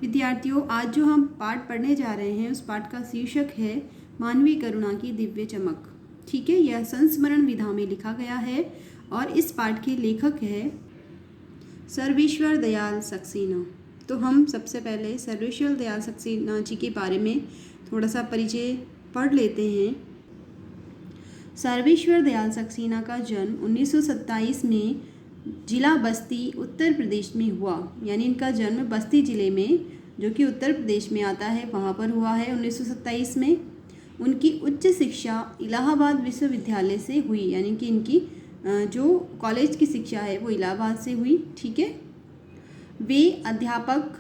विद्यार्थियों, आज जो हम पाठ पढ़ने जा रहे हैं उस पाठ का शीर्षक है मानवीय करुणा की दिव्य चमक। ठीक है, यह संस्मरण विधा में लिखा गया है और इस पाठ के लेखक है सर्वेश्वर दयाल सक्सेना। तो हम सबसे पहले सर्वेश्वर दयाल सक्सेना जी के बारे में थोड़ा सा परिचय पढ़ लेते हैं। सर्वेश्वर दयाल सक्सेना का जन्म 1927 में जिला बस्ती उत्तर प्रदेश में हुआ। यानी इनका जन्म बस्ती ज़िले में, जो कि उत्तर प्रदेश में आता है, वहाँ पर हुआ है 1927 में। उनकी उच्च शिक्षा इलाहाबाद विश्वविद्यालय से हुई। यानी कि इनकी जो कॉलेज की शिक्षा है वो इलाहाबाद से हुई। ठीक है, वे अध्यापक,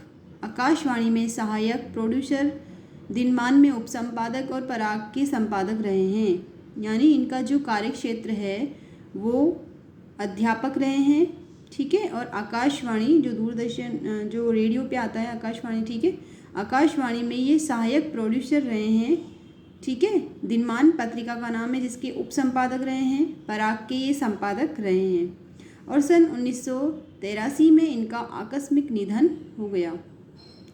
आकाशवाणी में सहायक प्रोड्यूसर, दिनमान में उपसंपादक और पराग के संपादक रहे हैं। यानी इनका जो कार्य क्षेत्र है वो अध्यापक रहे हैं। ठीक है, और आकाशवाणी जो दूरदर्शन जो रेडियो पे आता है आकाशवाणी, ठीक है, आकाशवाणी में ये सहायक प्रोड्यूसर रहे हैं। ठीक है, दिनमान पत्रिका का नाम है जिसके उपसंपादक रहे हैं, पराग के ये संपादक रहे हैं। और सन 1983 में इनका आकस्मिक निधन हो गया।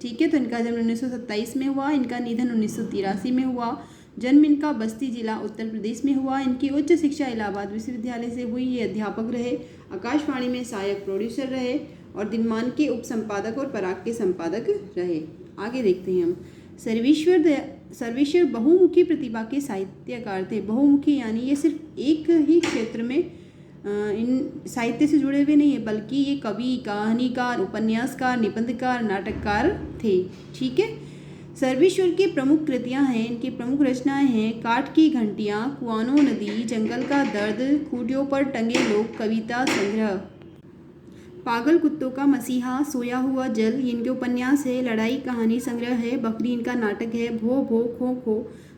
ठीक है, तो इनका जन्म 1927 में हुआ, इनका निधन 1983 में हुआ। जन्म इनका बस्ती जिला उत्तर प्रदेश में हुआ। इनकी उच्च शिक्षा इलाहाबाद विश्वविद्यालय से हुई। ये अध्यापक रहे, आकाशवाणी में सहायक प्रोड्यूसर रहे और दिनमान के उपसंपादक और पराग के संपादक रहे। आगे देखते हैं हम। सर्वेश्वर बहुमुखी प्रतिभा के साहित्यकार थे। बहुमुखी यानी ये सिर्फ एक ही क्षेत्र में इन साहित्य से जुड़े हुए नहीं है, बल्कि ये कवि, कहानीकार, उपन्यासकार, निबंधकार, नाटककार थे। ठीक है, सर्वेश्वर की प्रमुख कृतियां हैं, इनकी प्रमुख रचनाएं हैं काठ की घंटियां, कुआनो नदी, जंगल का दर्द, खूंटियों पर टंगे लोग, कविता संग्रह, पागल कुत्तों का मसीहा, सोया हुआ जल, ये इनके उपन्यास है। लड़ाई कहानी संग्रह है। बकरी इनका नाटक है। भो भो खो खो,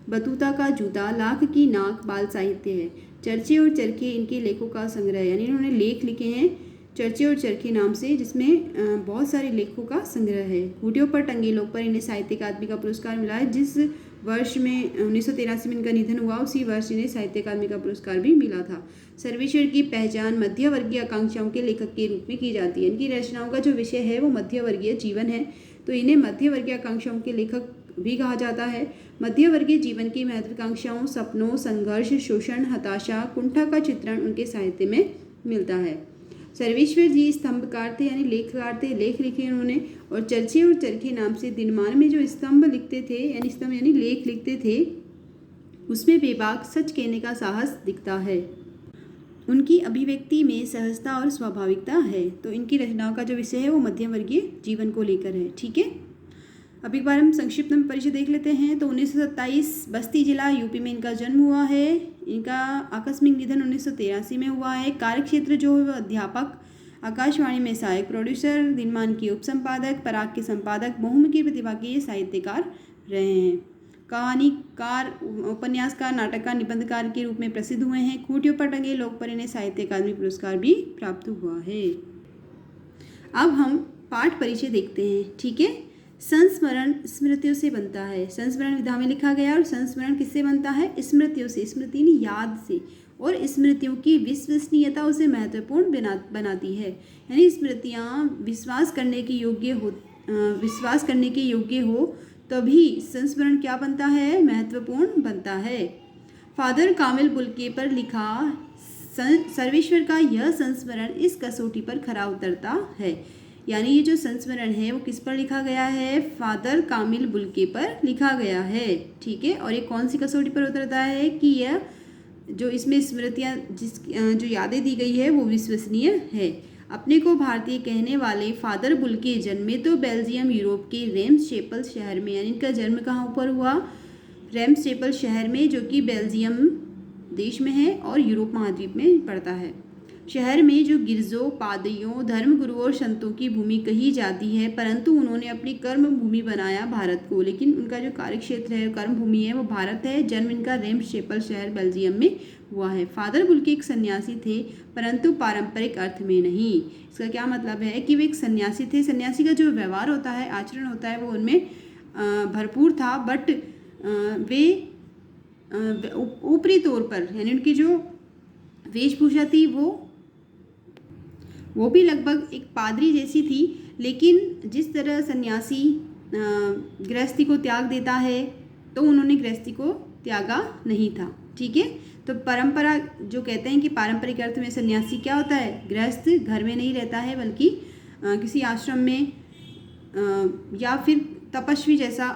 बतूता का जूता, लाख की नाक बाल साहित्य है। चर्चे और चरखे इनके लेखों का संग्रह है। यानी इन्होंने लेख लिखे हैं चर्चे और चरखे नाम से, जिसमें बहुत सारे लेखों का संग्रह है। खूंटियों पर टंगे लोग पर इन्हें साहित्य अकादमी का पुरस्कार मिला है। जिस वर्ष में 1983 में इनका निधन हुआ, उसी वर्ष इन्हें साहित्य अकादमी का पुरस्कार भी मिला था। सर्वेश्वर की पहचान मध्य वर्गीय आकांक्षाओं के लेखक के रूप में की जाती है। इनकी रचनाओं का जो विषय है वो मध्य वर्गीय जीवन है, तो इन्हें मध्य वर्गीय आकांक्षाओं के लेखक भी कहा जाता है। मध्य वर्गीय जीवन की महत्वाकांक्षाओं, सपनों, संघर्ष, शोषण, हताशा, कुंठा का चित्रण उनके साहित्य में मिलता है। सर्वेश्वर जी स्तंभकार थे, यानी लेखकार थे, लेख लिखे उन्होंने। और चर्चे और चरखे नाम से दिनमान में जो स्तंभ लिखते थे, यानी स्तंभ यानी लेख लिखते थे, उसमें बेबाक सच कहने का साहस दिखता है। उनकी अभिव्यक्ति में सहजता और स्वाभाविकता है। तो इनकी रचनाओं का जो विषय है वो मध्यम वर्गीय जीवन को लेकर है। ठीक है, अब एक बार हम संक्षिप्त में परिचय देख लेते हैं। तो 1927 बस्ती जिला यूपी में इनका जन्म हुआ है। इनका आकस्मिक निधन 1983 में हुआ है। कार्यक्षेत्र जो है वह अध्यापक, आकाशवाणी में सहायक प्रोड्यूसर, दिनमान के उपसंपादक, पराग के संपादक, बहुमुखी प्रतिभा के साहित्यकार रहे हैं। कहानीकार, उपन्यासकार, नाटककार, निबंधकार के रूप में प्रसिद्ध हुए हैं। खूंटियों पर टंगे लोग पर इन्हें साहित्य अकादमी पुरस्कार भी प्राप्त हुआ है। अब हम पाठ परिचय देखते हैं। ठीक है, संस्मरण स्मृतियों से बनता है। संस्मरण विधा में लिखा गया। और संस्मरण किससे बनता है? स्मृतियों से। स्मृति यानी याद से, और स्मृतियों की विश्वसनीयता उसे महत्वपूर्ण बनाती है। यानी स्मृतियाँ विश्वास करने के योग्य हो तभी संस्मरण क्या बनता है? महत्वपूर्ण बनता है। फादर कामिल बुल्के पर लिखा सर्वेश्वर का यह संस्मरण इस कसौटी पर खरा उतरता है। यानी ये जो संस्मरण है वो किस पर लिखा गया है? फादर कामिल बुल्के पर लिखा गया है। ठीक है, और ये कौन सी कसौटी पर उतरता है कि यह जो इसमें स्मृतियाँ जो यादें दी गई है वो विश्वसनीय है। अपने को भारतीय कहने वाले फादर बुल्के जन्मे तो बेल्जियम यूरोप के रेम्सचेपल शहर में। यानी इनका जन्म कहाँ पर हुआ? रेम्सचेपल शहर में, जो कि बेल्जियम देश में है और यूरोप महाद्वीप में पड़ता है। शहर में जो गिरजों, पादरियों, धर्मगुरुओं और संतों की भूमि कही जाती है, परंतु उन्होंने अपनी कर्म भूमि बनाया भारत को। लेकिन उनका जो कार्यक्षेत्र है, कर्म भूमि है, वो भारत है। जन्म इनका रेम्सचेपल शहर बेल्जियम में हुआ है। फादर बुल्के एक सन्यासी थे, परंतु पारंपरिक अर्थ में नहीं। इसका क्या मतलब है कि वे एक सन्यासी थे। सन्यासी का जो व्यवहार होता है, आचरण होता है, वो उनमें भरपूर था, बट वे ऊपरी तौर पर, यानी उनकी जो वेशभूषा थी वो भी लगभग एक पादरी जैसी थी। लेकिन जिस तरह सन्यासी गृहस्थी को त्याग देता है, तो उन्होंने गृहस्थी को त्यागा नहीं था। ठीक है, तो परंपरा जो कहते हैं कि पारंपरिक अर्थ में सन्यासी क्या होता है, गृहस्थ घर में नहीं रहता है बल्कि किसी आश्रम में या फिर तपस्वी जैसा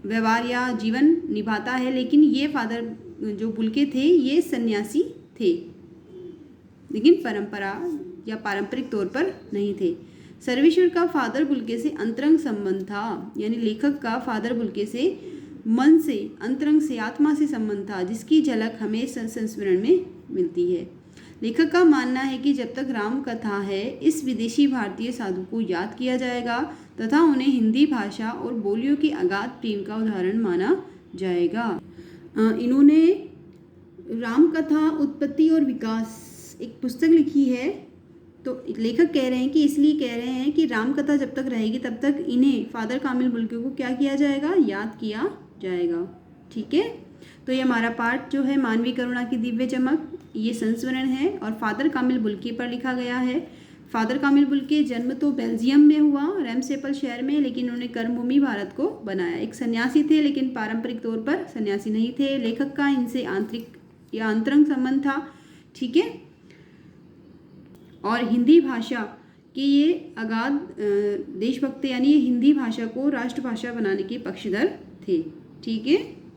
व्यवहार या जीवन निभाता है। लेकिन ये फादर जो बुल्के थे ये सन्यासी थे, लेकिन परंपरा या पारंपरिक तौर पर नहीं थे। सर्वेश्वर का फादर बुल्के से अंतरंग संबंध था, यानी लेखक का फादर बुल्के से मन से, अंतरंग से, आत्मा से संबंध था, जिसकी झलक हमें संस्मरण में मिलती है। लेखक का मानना है कि जब तक राम कथा है इस विदेशी भारतीय साधु को याद किया जाएगा तथा उन्हें हिंदी भाषा और बोलियों की अगाध प्रेम का उदाहरण माना जाएगा। इन्होंने राम कथा उत्पत्ति और विकास एक पुस्तक लिखी है। तो लेखक कह रहे हैं कि इसलिए कह रहे हैं कि राम कथा जब तक रहेगी तब तक इन्हें फादर कामिल बुल्के को क्या किया जाएगा, याद किया जाएगा। ठीक है, तो ये हमारा पाठ जो है मानवीय करुणा की दिव्य चमक, ये संस्मरण है और फादर कामिल बुल्के पर लिखा गया है। फादर कामिल बुल्के जन्म तो बेल्जियम में हुआ, रेमसेपल शहर में, लेकिन उन्होंने कर्मभूमि भारत को बनाया। एक सन्यासी थे लेकिन पारंपरिक तौर पर सन्यासी नहीं थे। लेखक का इनसे आंतरिक या अंतरंग संबंध था। ठीक है, और हिंदी भाषा के ये अगाध देशभक्त, यानी ये हिंदी भाषा को राष्ट्रभाषा बनाने के पक्षधर थे। ठीक है।